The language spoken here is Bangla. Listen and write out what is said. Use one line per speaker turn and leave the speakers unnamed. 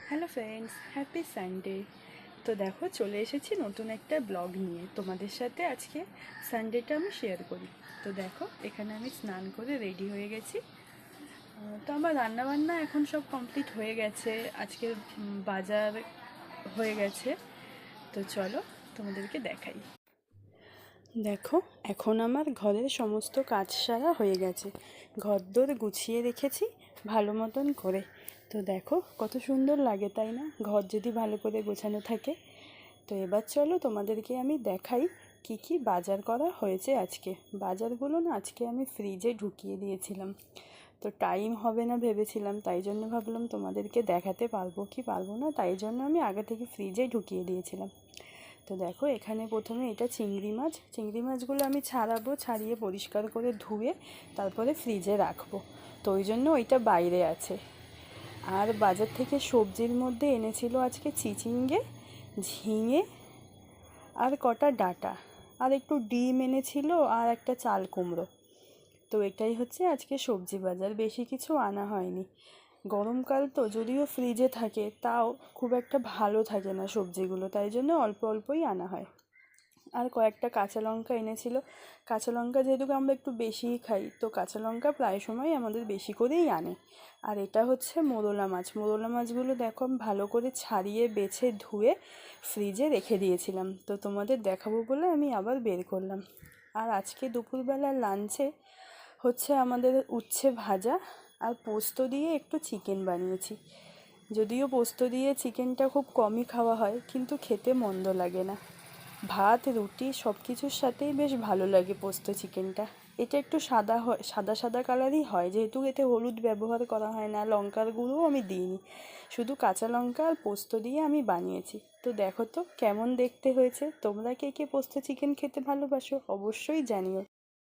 Hello friends, happy Sunday. তো দেখো, চলে এসেছি নতুন একটা ব্লগ নিয়ে তোমাদের সাথে। আজকে সানডেটা আমি শেয়ার করি। তো দেখো, এখানে আমি স্নান করে রেডি হয়ে গেছি। তো আমার রান্নাবান্না এখন সব কমপ্লিট হয়ে গেছে। আজকে বাজার হয়ে গেছে। তো চলো তোমাদেরকে দেখাই। দেখো, এখন আমার ঘরের সমস্ত কাজ সারা হয়ে গেছে। ঘরদোর গুছিয়ে রেখেছি ভালো মতন করে। তো দেখো কত সুন্দর লাগে, তাই না? ঘর যদি ভালো করে গোছানো থাকে। তো এবার চলো তোমাদেরকে আমি দেখাই কি কি বাজার করা হয়েছে আজকে। বাজারগুলো না আজকে আমি ফ্রিজে ঢুকিয়ে দিয়েছিলাম। তো টাইম হবে না ভেবেছিলাম, তাই জন্য ভাবলাম তোমাদেরকে দেখাতে পারবো কি পারবো না, তাই জন্য আমি আগে থেকে ফ্রিজে ঢুকিয়ে দিয়েছিলাম। তো দেখো, এখানে প্রথমে এটা চিংড়ি মাছ। চিংড়ি মাছগুলো আমি ছাড়াবো, ছাড়িয়ে পরিষ্কার করে ধুয়ে তারপরে ফ্রিজে রাখবো। তো ওই জন্য ওইটা বাইরে আছে। আর বাজার থেকে সবজির মধ্যে এনেছিল আজকে চিচিঙ্গে, ঝিঙে, আর কটা ডাঁটা, আর একটু ডিম এনেছিল, আর একটা চাল কুমড়ো। তো এটাই হচ্ছে আজকে সবজি বাজার, বেশি কিছু আনা হয়নি। গরমকাল তো, যদিও ফ্রিজে থাকে তাও খুব একটা ভালো থাকে না সবজিগুলো, তাই জন্য অল্প অল্পই আনা হয়। আর কয়েকটা কাঁচা লঙ্কা এনেছিল। কাঁচা লঙ্কা যেহেতু আমরা একটু বেশিই খাই, তো কাঁচা লঙ্কা প্রায় সময় আমাদের বেশি করেই আনে। আর এটা হচ্ছে মোরলা মাছ। মোরলা মাছগুলো দেখো আমি ভালো করে ছাড়িয়ে বেছে ধুয়ে ফ্রিজে রেখে দিয়েছিলাম। তো তোমাদের দেখাবো বলে আমি আবার বের করলাম। আর আজকে দুপুরবেলা লাঞ্চে হচ্ছে আমাদের উচ্ছে ভাজা আর পোস্ত দিয়ে একটু চিকেন বানিয়েছি। যদিও পোস্ত দিয়ে চিকেনটা খুব কমই খাওয়া হয়, কিন্তু খেতে মন্দ লাগে না। ভাত রুটি সব কিছুর সাথেই বেশ ভালো লাগে পোস্ত চিকেনটা। এটা একটু সাদা হয়, সাদা সাদা কালারই হয়, যেহেতু এতে হলুদ ব্যবহার করা হয় না, লঙ্কার গুঁড়োও আমি দিইনি। শুধু কাঁচা লঙ্কা আর পোস্ত দিয়ে আমি বানিয়েছি। তো দেখো তো কেমন দেখতে হয়েছে। তোমরা কে কে পোস্ত চিকেন খেতে ভালোবাসো অবশ্যই জানিও।